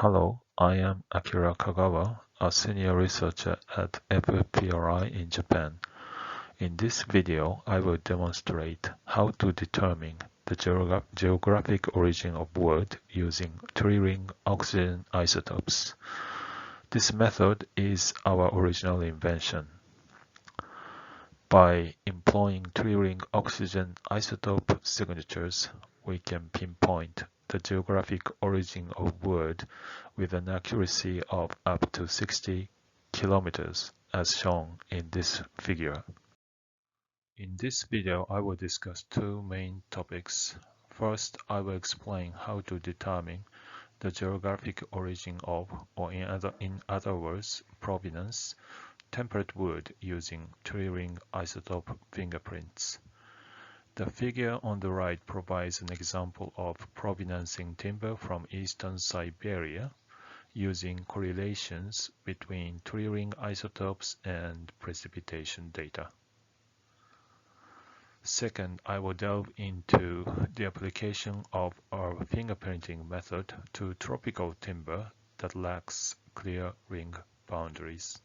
Hello, I am Akagawa, a senior researcher at ffpri in Japan. In this video, I will demonstrate how to determine the geographic origin of wood using tree-ring oxygen isotopes. This method is our original invention. By employing tree-ring oxygen isotope signatures, we can pinpoint the geographic origin of wood with an accuracy of up to 60 kilometers, as shown in this figure. In this video, I will discuss two main topics. First, I will explain how to determine the geographic origin of, or in other words, provenance, temperate wood using tree-ring isotope fingerprints. The figure on the right provides an example of provenancing timber from eastern Siberia using correlations between tree-ring isotopes and precipitation data. Second, I will delve into the application of our fingerprinting method to tropical timber that lacks clear ring boundaries.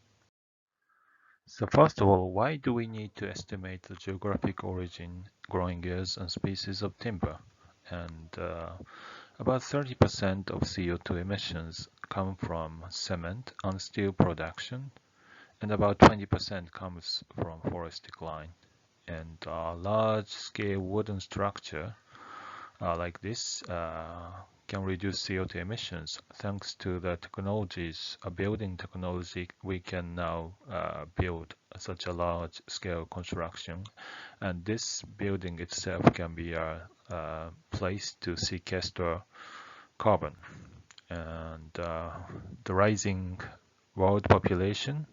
So first of all, why do we need to estimate the geographic origin, growing years, and species of timber? And about 30% of CO2 emissions come from cement and steel production, and about 20% comes from forest decline. And a large-scale wooden structure like this can reduce CO2 emissions thanks to the technologies, building technology. We can now build such a large-scale construction, and this building itself can be a place to sequester carbon. And the rising world population,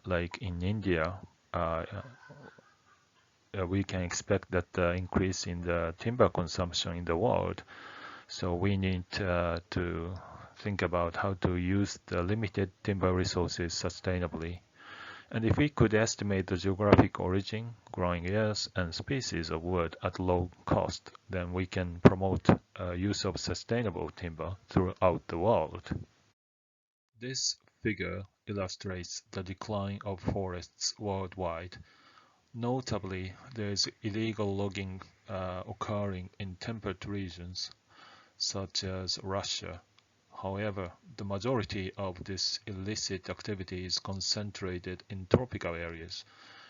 like in India, we can expect that the increase in the timber consumption in the world. So we need to think about how to use the limited timber resources sustainably. And if we could estimate the geographic origin, growing years, and species of wood at low cost, then we can promote use of sustainable timber throughout the world. This figure illustrates the decline of forests worldwide. Notably, there is illegal logging occurring in temperate regions, such as Russia. However, the majority of this illicit activity is concentrated in tropical areas.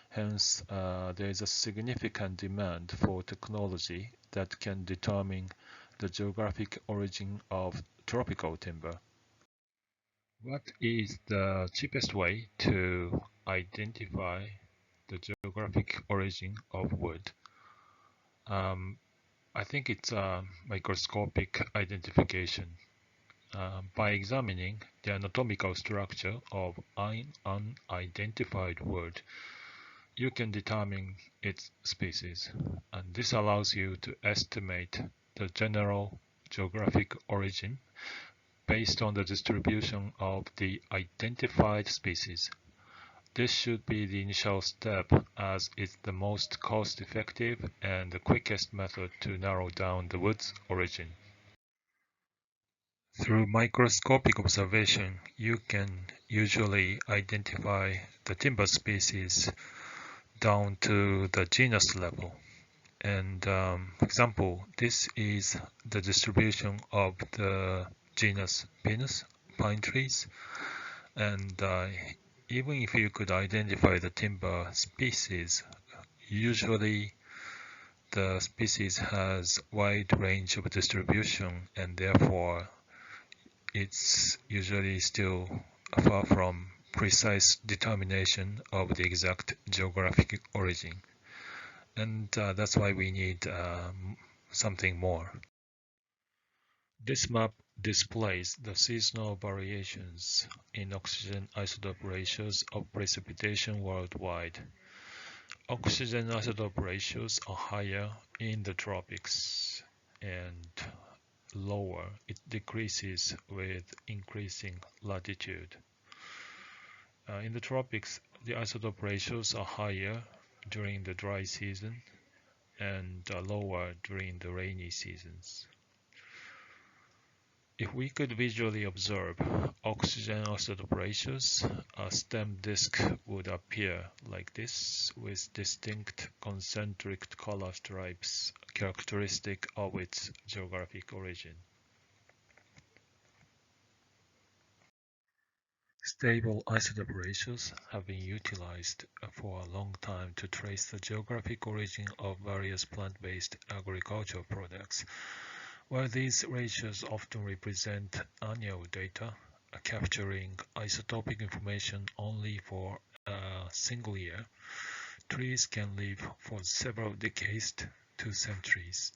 Hence, there is a significant demand for technology that can determine the geographic origin of tropical timber. What is the cheapest way to identify the geographic origin of wood? I think it's a microscopic identification. By examining the anatomical structure of an unidentified wood, you can determine its species, and this allows you to estimate the general geographic origin based on the distribution of the identified species. This should be the initial step, as it's the most cost-effective and the quickest method to narrow down the wood's origin. Through microscopic observation, you can usually identify the timber species down to the genus level. And for example, this is the distribution of the genus Pinus, pine trees. And even if you could identify the timber species, usually the species has wide range of distribution, and therefore it's usually still far from precise determination of the exact geographic origin. And that's why we need something more. This map displays the seasonal variations in oxygen isotope ratios of precipitation worldwide. Oxygen isotope ratios are higher in the tropics, and lower it decreases with increasing latitude. In the tropics, the isotope ratios are higher during the dry season and lower during the rainy seasons. If we could visually observe oxygen isotope ratios, a stem disk would appear like this with distinct concentric color stripes characteristic of its geographic origin. Stable isotope ratios have been utilized for a long time to trace the geographic origin of various plant-based agricultural products. While these ratios often represent annual data, capturing isotopic information only for a single year, trees can live for several decades to centuries.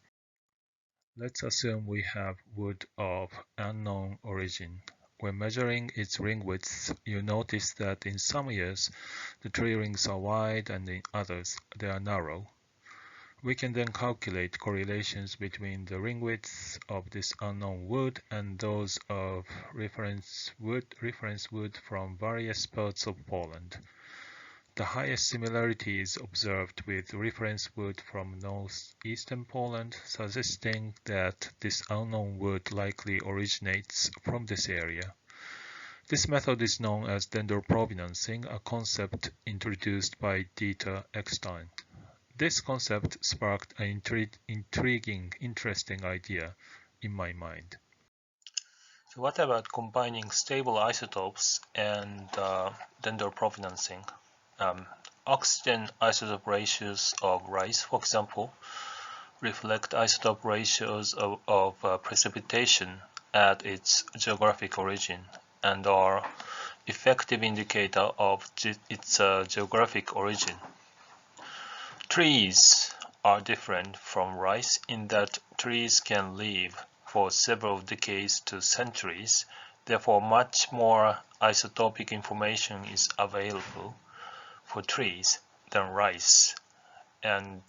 Let's assume we have wood of unknown origin. When measuring its ring widths, you notice that in some years the tree rings are wide and in others they are narrow. We can then calculate correlations between the ring widths of this unknown wood and those of reference wood from various parts of Poland. The highest similarity is observed with reference wood from northeastern Poland, suggesting that this unknown wood likely originates from this area. This method is known as dendroprovenancing, a concept introduced by Dieter Eckstein. This concept sparked an intriguing, interesting idea in my mind. So what about combining stable isotopes and dendroprovenancing? Oxygen isotope ratios of rice, for example, reflect isotope ratios of precipitation at its geographic origin and are effective indicator of its geographic origin. Trees are different from rice in that trees can live for several decades to centuries, therefore much more isotopic information is available for trees than rice. And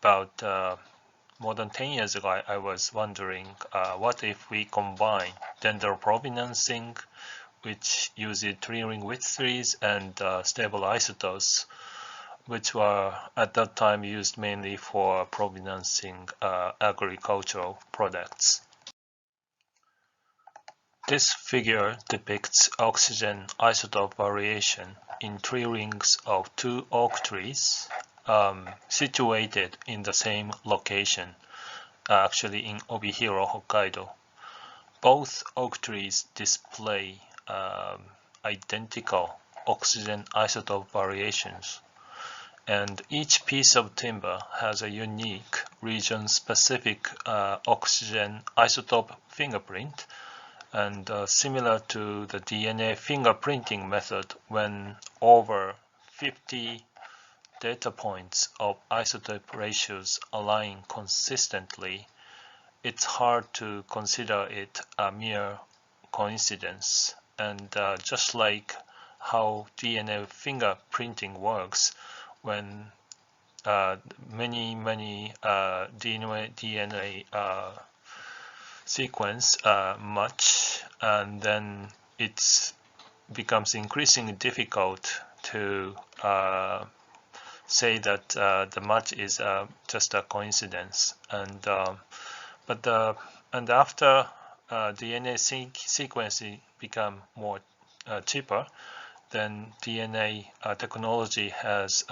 about more than 10 years ago, I was wondering what if we combine dendroprovenancing, which uses tree-ring width trees, and stable isotopes, which were at that time used mainly for provenancing agricultural products. This figure depicts oxygen isotope variation in tree rings of two oak trees situated in the same location, actually in Obihiro, Hokkaido. Both oak trees display identical oxygen isotope variations, and each piece of timber has a unique region-specific oxygen isotope fingerprint, and similar to the DNA fingerprinting method, when over 50 data points of isotope ratios align consistently, it's hard to consider it a mere coincidence. And just like how DNA fingerprinting works, when many DNA sequence match, and then it becomes increasingly difficult to say that the match is just a coincidence. And after DNA sequencing become more cheaper, then DNA technology has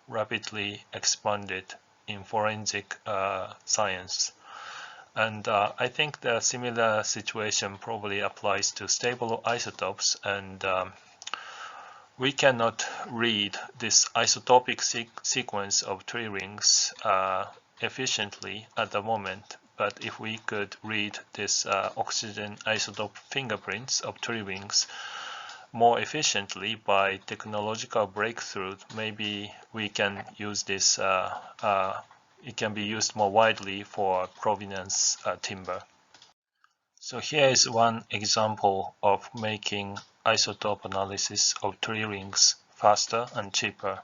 rapidly expanded in forensic science. And I think the similar situation probably applies to stable isotopes, and we cannot read this isotopic sequence of tree rings efficiently at the moment. But if we could read this oxygen isotope fingerprints of tree rings more efficiently by technological breakthrough, maybe we can use this, it can be used more widely for provenance timber. So here is one example of making isotope analysis of tree rings faster and cheaper.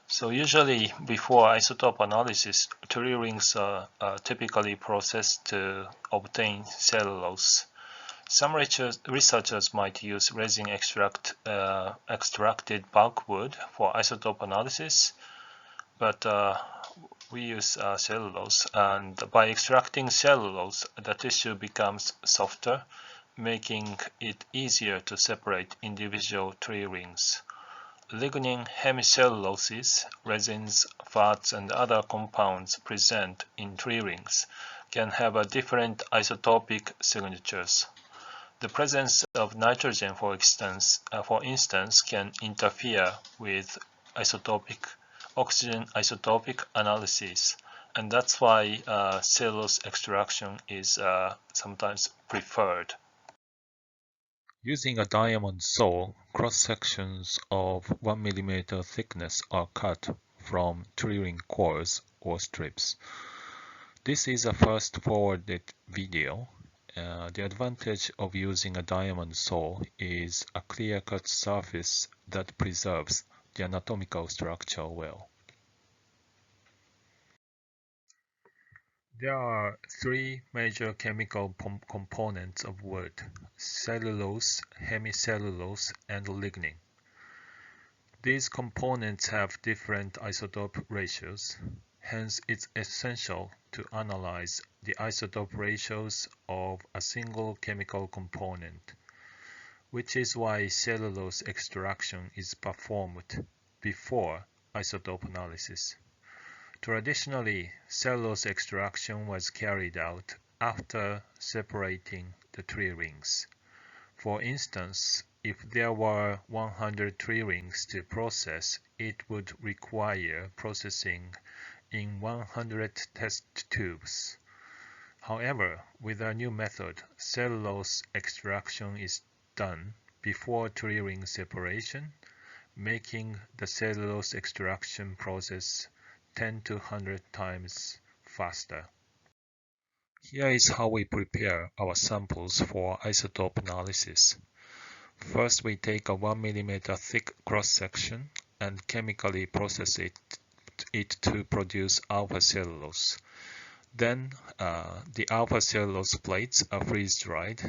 So usually before isotope analysis, tree rings are typically processed to obtain cellulose. Some researchers might use resin extracted bulk wood for isotope analysis, but we use cellulose, and by extracting cellulose, the tissue becomes softer, making it easier to separate individual tree rings. Lignin hemicelluloses, resins, fats, and other compounds present in tree rings can have a different isotopic signatures. The presence of nitrogen, for instance, can interfere with oxygen isotopic analysis, and that's why cellulose extraction is sometimes preferred. Using a diamond saw, cross-sections of 1 mm thickness are cut from tree-ring cores or strips. This is a fast-forwarded video. The advantage of using a diamond saw is a clear-cut surface that preserves the anatomical structure well. There are three major chemical components of wood: cellulose, hemicellulose, and lignin. These components have different isotope ratios, hence it's essential to analyze the isotope ratios of a single chemical component, which is why cellulose extraction is performed before isotope analysis. Traditionally, cellulose extraction was carried out after separating the tree rings. For instance, if there were 100 tree rings to process, it would require processing in 100 test tubes. However, with a new method, cellulose extraction is done before tree ring separation, making the cellulose extraction process 10 to 100 times faster. Here is how we prepare our samples for isotope analysis. First, we take a 1 mm thick cross-section and chemically process it to produce alpha cellulose. Then, the alpha cellulose plates are freeze-dried,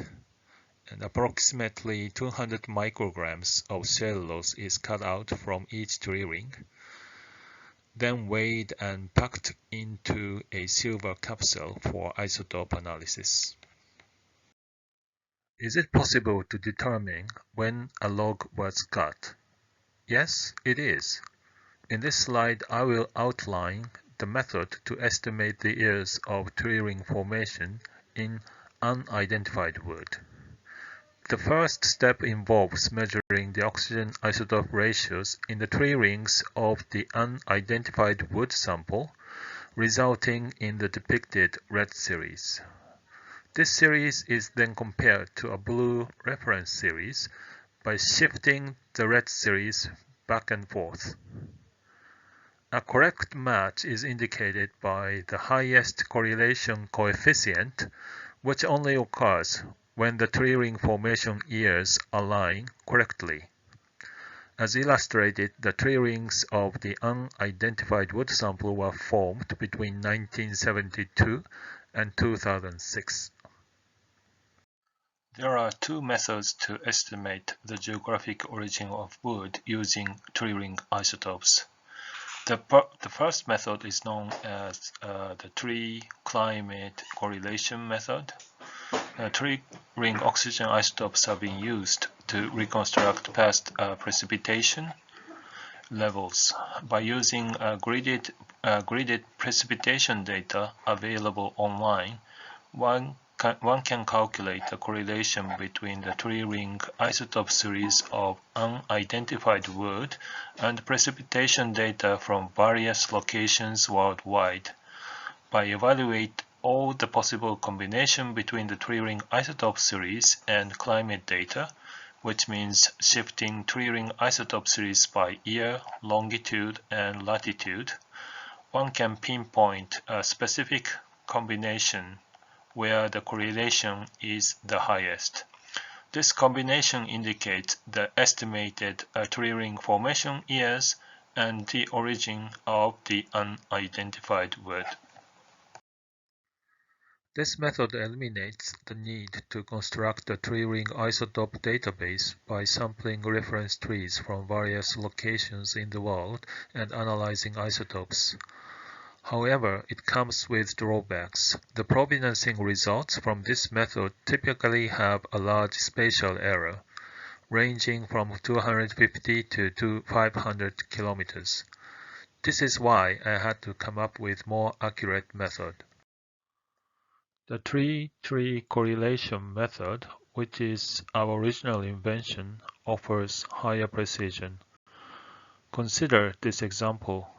and approximately 200 micrograms of cellulose is cut out from each tree ring, then weighed and packed into a silver capsule for isotope analysis. Is it possible to determine when a log was cut? Yes, it is. In this slide, I will outline the method to estimate the years of tree ring formation in unidentified wood. The first step involves measuring the oxygen isotope ratios in the tree rings of the unidentified wood sample, resulting in the depicted red series. This series is then compared to a blue reference series by shifting the red series back and forth. A correct match is indicated by the highest correlation coefficient, which only occurs when the tree ring formation years align correctly. As illustrated, the tree rings of the unidentified wood sample were formed between 1972 and 2006. There are two methods to estimate the geographic origin of wood using tree ring isotopes. The first method is known as the tree climate correlation method. Tree ring oxygen isotopes have been used to reconstruct past precipitation levels. By using gridded precipitation data available online, one can calculate the correlation between the tree ring isotope series of unidentified wood and precipitation data from various locations worldwide. By evaluating all the possible combination between the tree ring isotope series and climate data, which means shifting tree ring isotope series by year, longitude, and latitude, one can pinpoint a specific combination where the correlation is the highest. This combination indicates the estimated tree ring formation years and the origin of the unidentified wood. This method eliminates the need to construct a tree ring isotope database by sampling reference trees from various locations in the world and analyzing isotopes. However, it comes with drawbacks. The provenancing results from this method typically have a large spatial error, ranging from 250 to 500 kilometers. This is why I had to come up with more accurate method. The tree-tree correlation method, which is our original invention, offers higher precision. Consider this example.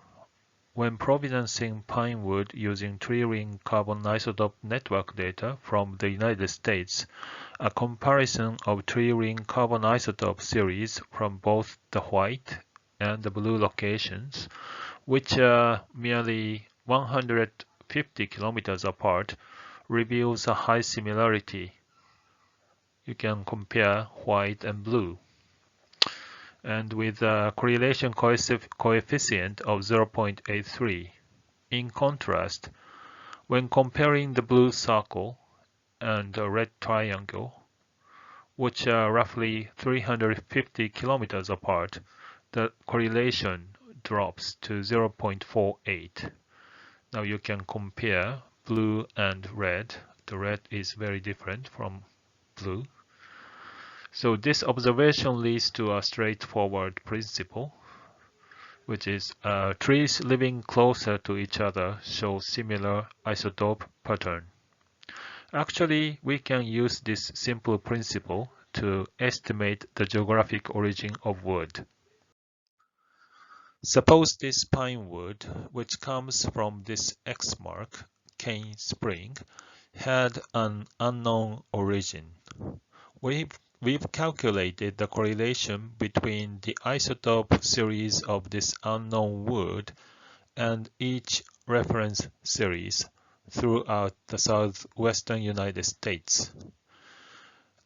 When provenancing pine wood using tree-ring carbon isotope network data from the United States, a comparison of tree-ring carbon isotope series from both the white and the blue locations, which are merely 150 kilometers apart, reveals a high similarity. You can compare white and blue. And with a correlation coefficient of 0.83. In contrast, when comparing the blue circle and the red triangle, which are roughly 350 kilometers apart, the correlation drops to 0.48. Now you can compare blue and red. The red is very different from blue. So this observation leads to a straightforward principle, which is trees living closer to each other show similar isotope pattern. Actually, we can use this simple principle to estimate the geographic origin of wood. Suppose this pine wood, which comes from this X mark, Cane Spring, had an unknown origin. We've calculated the correlation between the isotope series of this unknown wood and each reference series throughout the southwestern United States.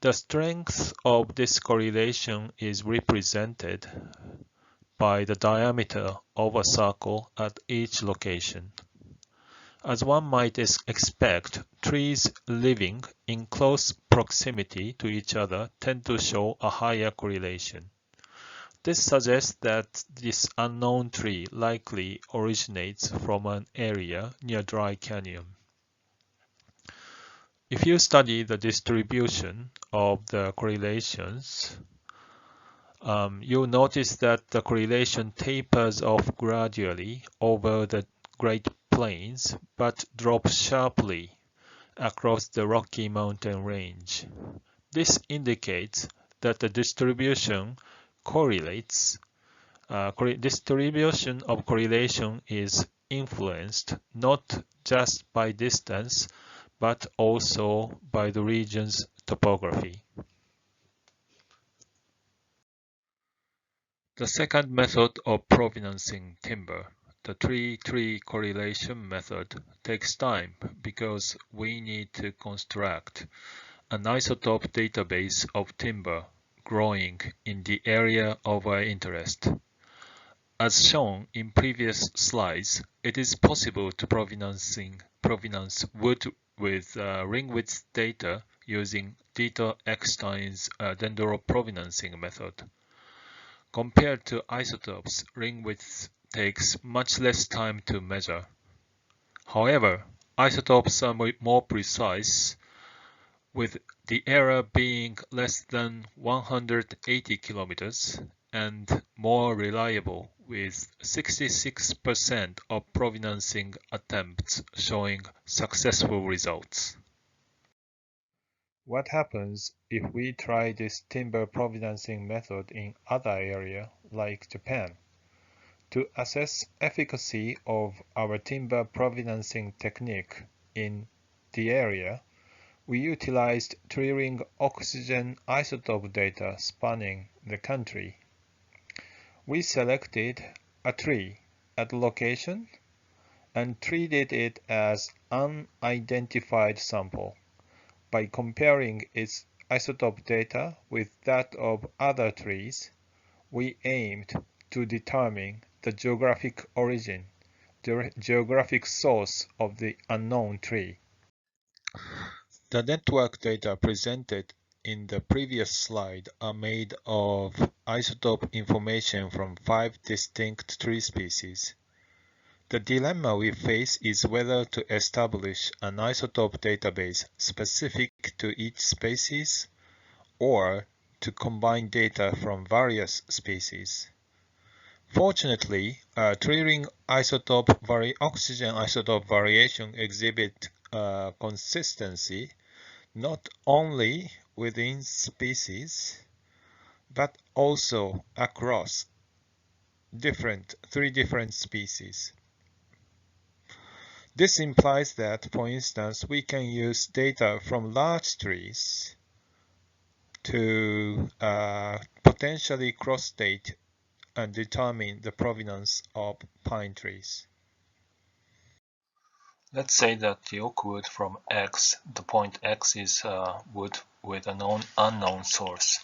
The strength of this correlation is represented by the diameter of a circle at each location. As one might expect, trees living in close proximity to each other tend to show a higher correlation. This suggests that this unknown tree likely originates from an area near Dry Canyon. If you study the distribution of the correlations, you'll notice that the correlation tapers off gradually over the Great Plains, but drops sharply across the Rocky Mountain range. This indicates that the distribution of correlation is influenced not just by distance, but also by the region's topography. The second method of provenancing timber, the tree-tree correlation method, takes time because we need to construct an isotope database of timber growing in the area of our interest. As shown in previous slides, it is possible to provenance wood with ring width data using Dieter Eckstein's dendroprovenancing method. Compared to isotopes, ring width takes much less time to measure. However, isotopes are more precise, with the error being less than 180 kilometers and more reliable, with 66% of provenancing attempts showing successful results. What happens if we try this timber provenancing method in other areas like Japan? To assess efficacy of our timber provenancing technique in the area, we utilized tree-ring oxygen isotope data spanning the country. We selected a tree at location and treated it as unidentified sample. By comparing its isotope data with that of other trees, we aimed to determine the geographic origin, the geographic source of the unknown tree. The network data presented in the previous slide are made of isotope information from 5 distinct tree species. The dilemma we face is whether to establish an isotope database specific to each species or to combine data from various species. Fortunately, tree-ring oxygen isotope variation exhibit consistency not only within species but also across three different species. This implies that, for instance, we can use data from large trees to potentially cross-date and determine the provenance of pine trees. Let's say that the oak wood from X, the point X is wood with an unknown source.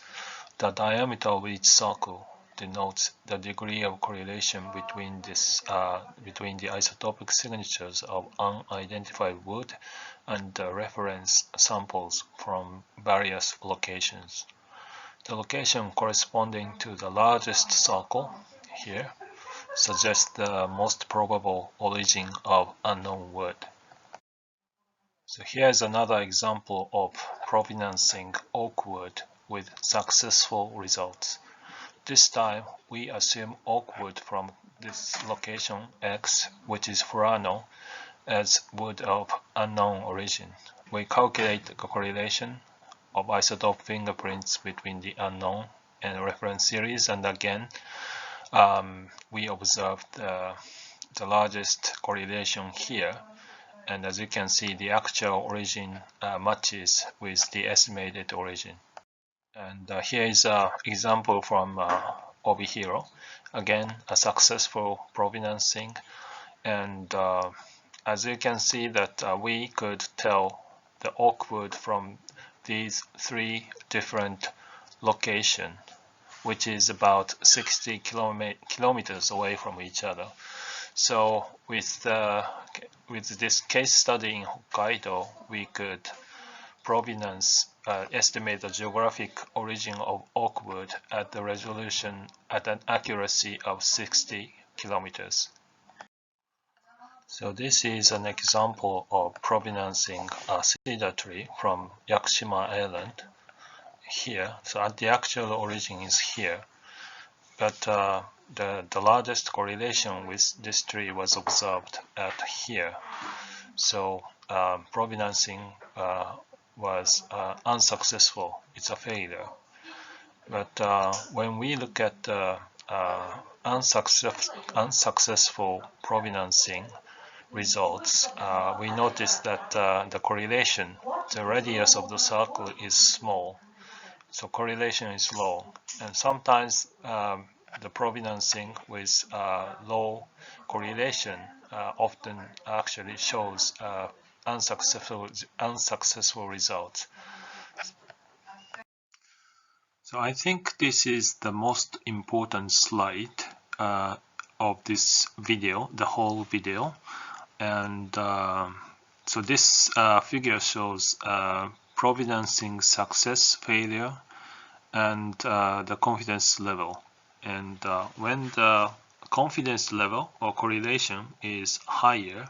The diameter of each circle denotes the degree of correlation between the isotopic signatures of unidentified wood and the reference samples from various locations. The location corresponding to the largest circle here suggests the most probable origin of unknown wood. So here is another example of provenancing oak wood with successful results. This time we assume oak wood from this location X, which is Furano, as wood of unknown origin. We calculate the correlation of isotope fingerprints between the unknown and reference series, and again we observed the largest correlation here, and as you can see the actual origin matches with the estimated origin. And here is an example from Obihiro, again a successful provenancing, and as you can see that we could tell the oak wood from these three different locations, which is about 60 kilometers away from each other. So with this case study in Hokkaido, we could estimate the geographic origin of oak wood at the resolution at an accuracy of 60 kilometers. So this is an example of provenancing a cedar tree from Yakushima Island here. So the actual origin is here, but the largest correlation with this tree was observed at here. So provenancing was unsuccessful. It's a failure. But when we look at unsuccessful provenancing results, we notice that the correlation, the radius of the circle is small, so correlation is low, and sometimes the provenancing with low correlation often actually shows unsuccessful results. So I think this is the most important slide of this video, the whole video. And so this figure shows provenancing success, failure, and the confidence level. And when the confidence level or correlation is higher,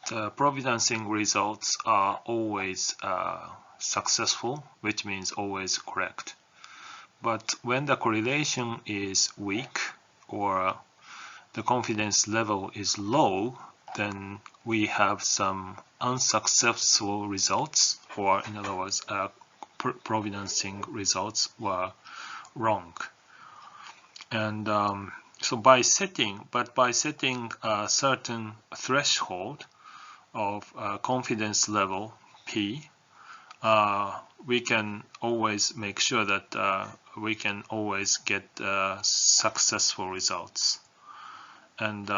the provenancing results are always successful, which means always correct. But when the correlation is weak or the confidence level is low, then we have some unsuccessful results, or in other words, provenancing results were wrong. And so by setting a certain threshold of confidence level P, we can always make sure that we can always get successful results. And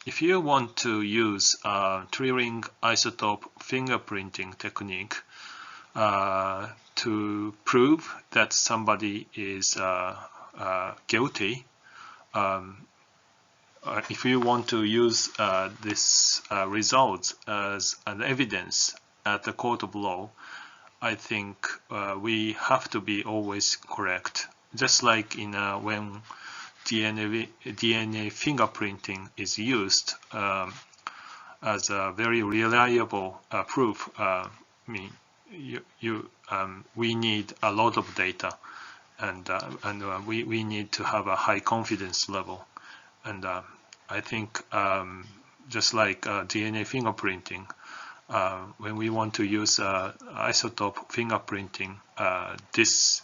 if you want to use tree-ring isotope fingerprinting technique to prove that somebody is guilty, if you want to use this result as an evidence at the court of law, I think we have to be always correct. Just like in when DNA fingerprinting is used as a very reliable proof. We need a lot of data, and we need to have a high confidence level. And I think just like DNA fingerprinting, when we want to use isotope fingerprinting, this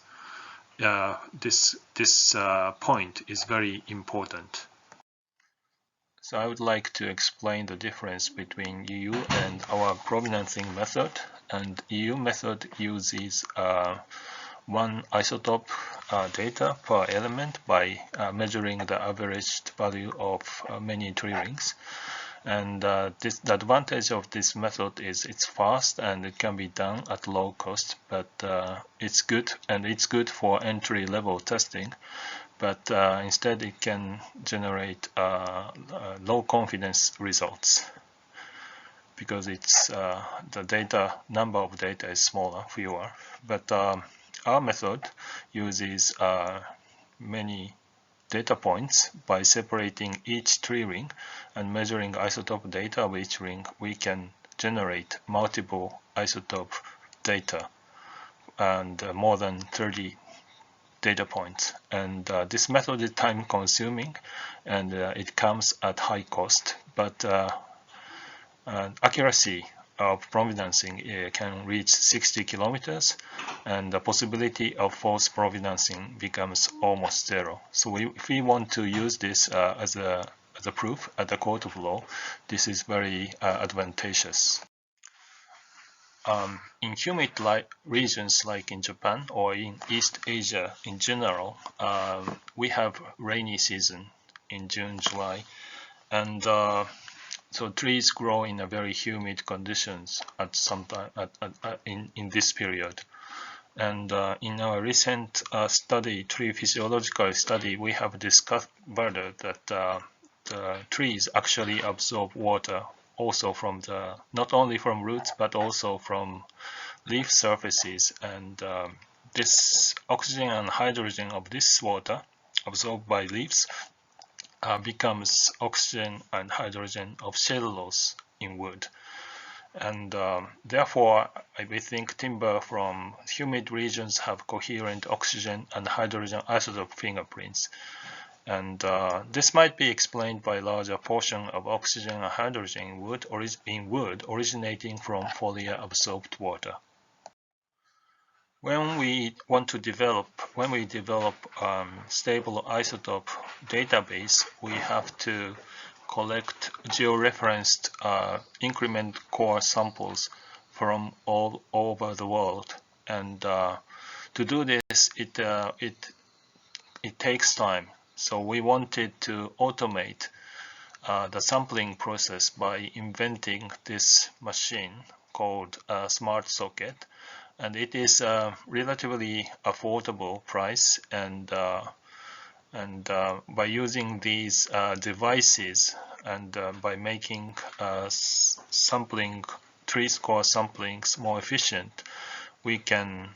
point is very important. So I would like to explain the difference between EU and our provenancing method. And EU method uses one isotope data per element by measuring the averaged value of many tree rings. And the advantage of this method is it's fast and it can be done at low cost, but it's good for entry-level testing. But instead it can generate low confidence results because it's the number of data is fewer. But our method uses many data points. By separating each tree ring and measuring isotope data of each ring, we can generate multiple isotope data and more than 30 data points. And this method is time consuming and it comes at high cost, but accuracy of provenancing can reach 60 kilometers, and the possibility of false provenancing becomes almost zero. So if we want to use this as a proof at the court of law, this is very advantageous. In humid regions like in Japan or in East Asia in general, we have rainy season in June, July, and so trees grow in a very humid conditions at some time in this period. And in our recent tree physiological study, we have discovered that the trees actually absorb water also from not only from roots but also from leaf surfaces, and this oxygen and hydrogen of this water absorbed by leaves becomes oxygen and hydrogen of cellulose in wood. And therefore, we think timber from humid regions have coherent oxygen and hydrogen isotope fingerprints. And this might be explained by larger portion of oxygen and hydrogen in wood originating from foliar absorbed water. When we develop stable isotope database, we have to collect georeferenced increment core samples from all over the world, and to do this, it takes time. So we wanted to automate the sampling process by inventing this machine called a smart socket. And it is a relatively affordable price, and by using these devices and by making tree score samplings more efficient, we can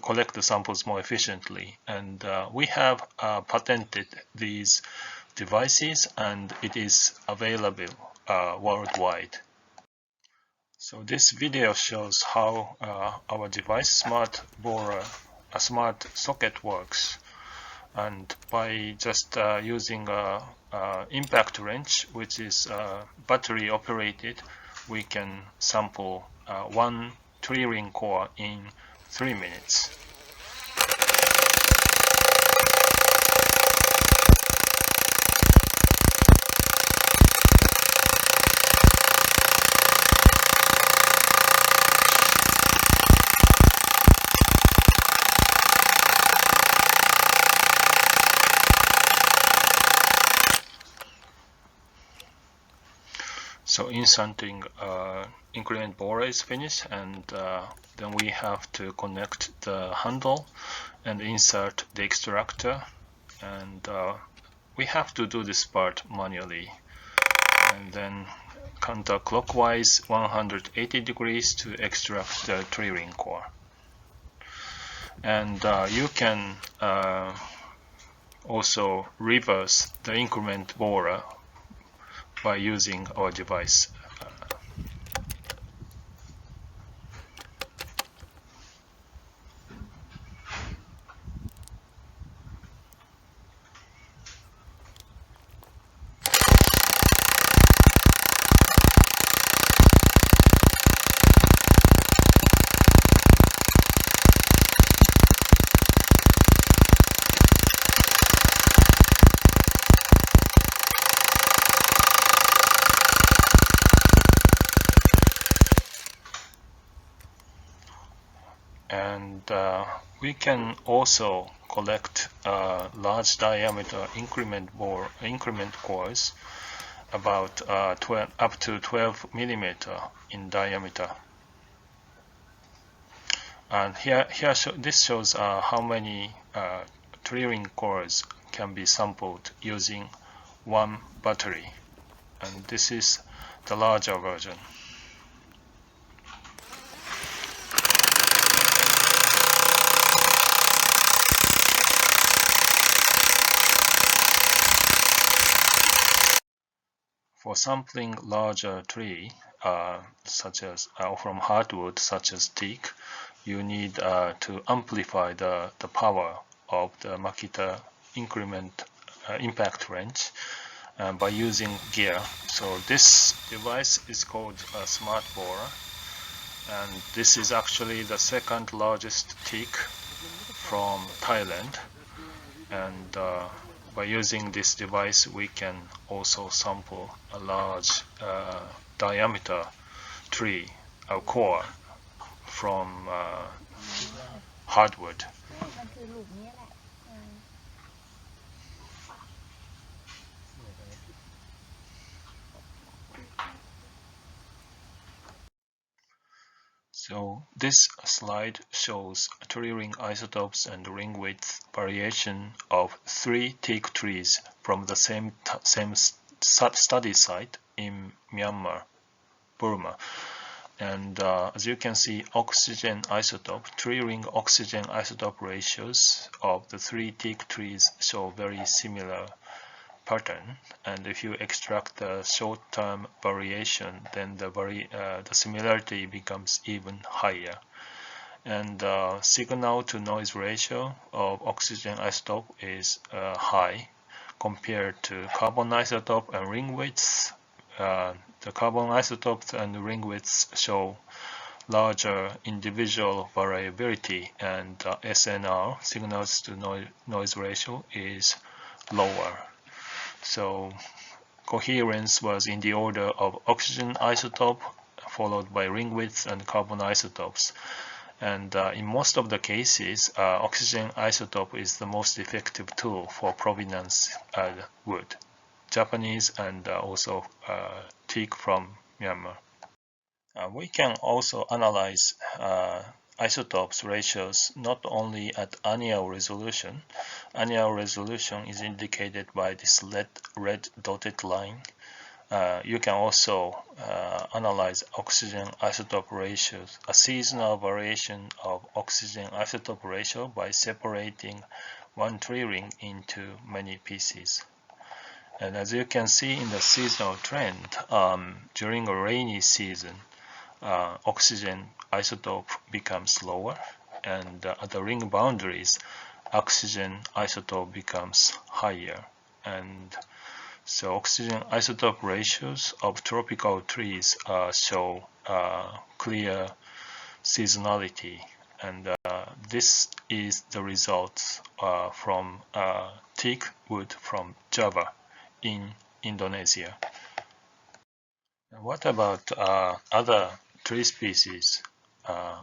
collect the samples more efficiently. And we have patented these devices, and it is available worldwide. So this video shows how our device smart socket works, and by just using a impact wrench, which is battery operated, we can sample one tree ring core in 3 minutes. So inserting increment borer is finished, and then we have to connect the handle and insert the extractor, and we have to do this part manually, and then counterclockwise 180 degrees to extract the tree ring core. And you can also reverse the increment borer by using our device. And we can also collect large diameter increment cores about up to 12 millimeter in diameter. And this shows how many tree-ring cores can be sampled using one battery. And this is the larger version. For sampling larger tree, such as from hardwood, such as teak, you need to amplify the power of the Makita increment impact wrench by using gear. So this device is called a smart borer, and this is actually the second largest teak from Thailand. And by using this device, we can also sample a large diameter tree core from hardwood. So this slide shows tree-ring isotopes and ring width variation of 3 teak trees from the same study site in Myanmar, Burma. And as you can see, oxygen isotope, tree-ring oxygen isotope ratios of the 3 teak trees show very similar pattern, and if you extract the short-term variation, then the similarity becomes even higher. And signal to noise ratio of oxygen isotope is high compared to carbon isotope and ring widths. The carbon isotopes and ring widths show larger individual variability, and SNR, signals to noise ratio, is lower. So coherence was in the order of oxygen isotope, followed by ring width and carbon isotopes. And in most of the cases, oxygen isotope is the most effective tool for provenance wood, Japanese and also teak from Myanmar. We can also analyze isotopes ratios not only at annual resolution. Annual resolution is indicated by this red dotted line. You can also analyze oxygen isotope ratios, a seasonal variation of oxygen isotope ratio, by separating one tree ring into many pieces. And as you can see in the seasonal trend, during a rainy season, oxygen isotope becomes lower, and at the ring boundaries, oxygen isotope becomes higher. And so oxygen isotope ratios of tropical trees show clear seasonality, and this is the result from teak wood from Java in Indonesia. What about other tree species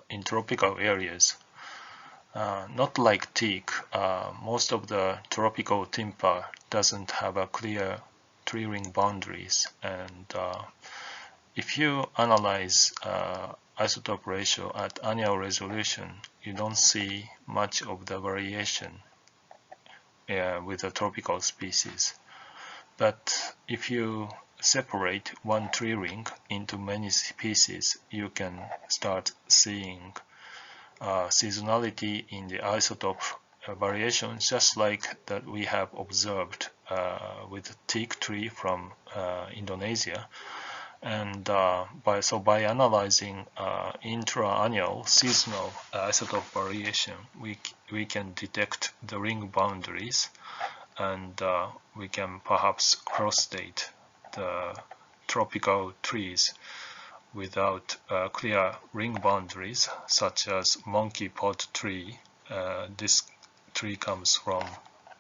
in tropical areas? Not like teak, most of the tropical timber doesn't have a clear tree ring boundaries, and if you analyze isotope ratio at annual resolution, you don't see much of the variation with the tropical species. But if you separate one tree ring into many pieces, you can start seeing seasonality in the isotope variations, just like that we have observed with teak tree from Indonesia. And by analyzing intra-annual seasonal isotope variation, we can detect the ring boundaries, and we can perhaps cross-date the tropical trees without clear ring boundaries, such as monkey pod tree. This tree comes from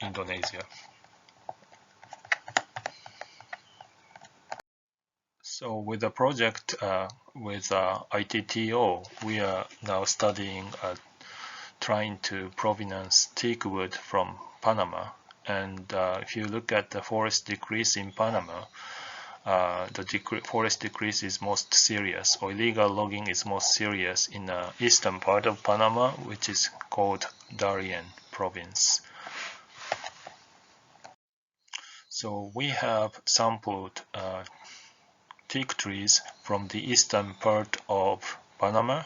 Indonesia. So with the project with ITTO, we are now studying trying to provenance teak wood from Panama. And if you look at the forest decrease in Panama, the forest decrease is most serious, or illegal logging is most serious in the eastern part of Panama, which is called Darien province. So we have sampled teak trees from the eastern part of Panama,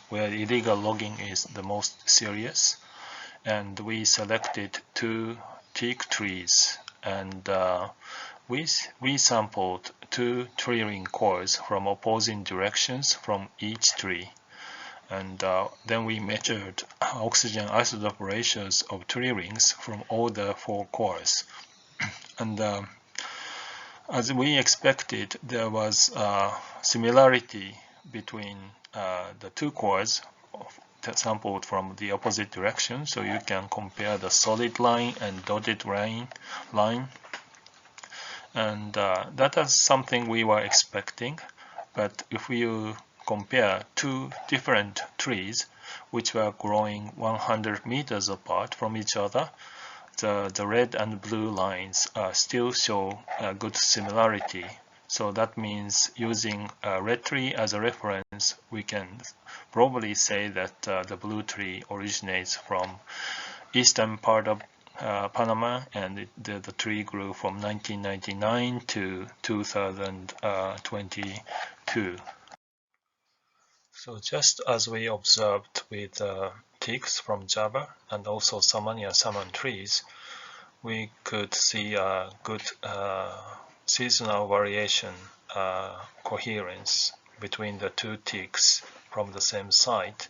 where illegal logging is the most serious, and we selected 2 teak trees, and we sampled 2 tree-ring cores from opposing directions from each tree, and then we measured oxygen isotope ratios of tree rings from all the 4 cores. And as we expected, there was similarity between the 2 cores sampled from the opposite direction, so you can compare the solid line and dotted line, and that is something we were expecting. But if you compare 2 different trees which were growing 100 meters apart from each other, the red and blue lines still show a good similarity. So that means using a red tree as a reference, we can probably say that the blue tree originates from eastern part of Panama, and the tree grew from 1999 to 2022. So just as we observed with teaks from Java and also Samania salmon trees, we could see a good seasonal variation coherence between the 2 teaks from the same site.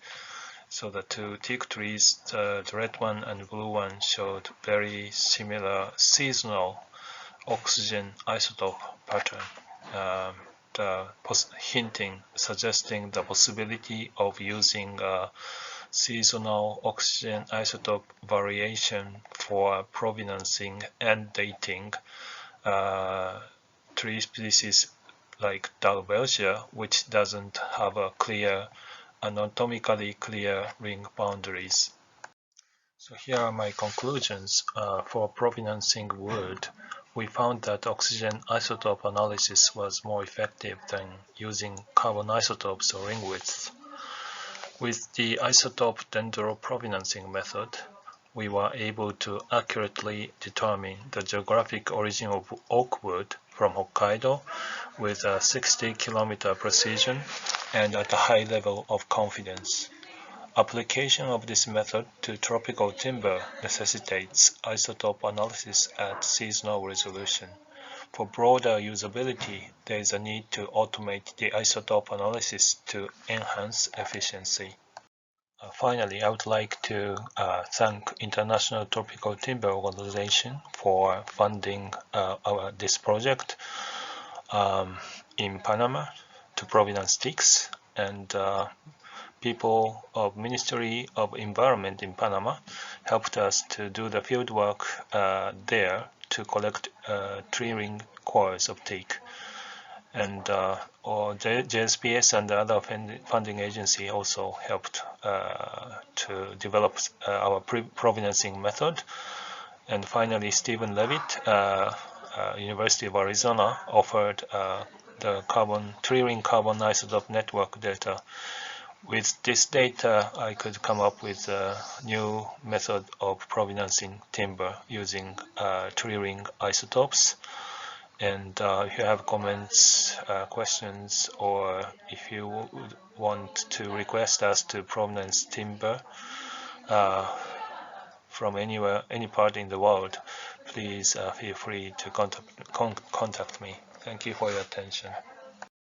So the 2 teak trees, the red one and blue one, showed very similar seasonal oxygen isotope pattern, suggesting the possibility of using seasonal oxygen isotope variation for provenancing and dating tree species like Dalbergia, which doesn't have a anatomically clear ring boundaries. So here are my conclusions. For provenancing wood, we found that oxygen isotope analysis was more effective than using carbon isotopes or ring widths. With the isotope dendroprovenancing method, we were able to accurately determine the geographic origin of oak wood from Hokkaido with a 60-kilometer precision and at a high level of confidence. Application of this method to tropical timber necessitates isotope analysis at seasonal resolution. For broader usability, there is a need to automate the isotope analysis to enhance efficiency. Finally, I would like to thank International Tropical Timber Organization for funding this project in Panama to provenance teaks, and people of Ministry of Environment in Panama helped us to do the field work there to collect tree-ring cores of teak. And JSPS and the other funding agency also helped to develop our provenancing method. And finally, Stephen Levitt, University of Arizona, offered the tree-ring carbon isotope network data. With this data, I could come up with a new method of provenancing timber using tree-ring isotopes. And if you have comments, questions, or if you would want to request us to provenance timber, from anywhere, any part in the world, please feel free to contact me. Thank you for your attention.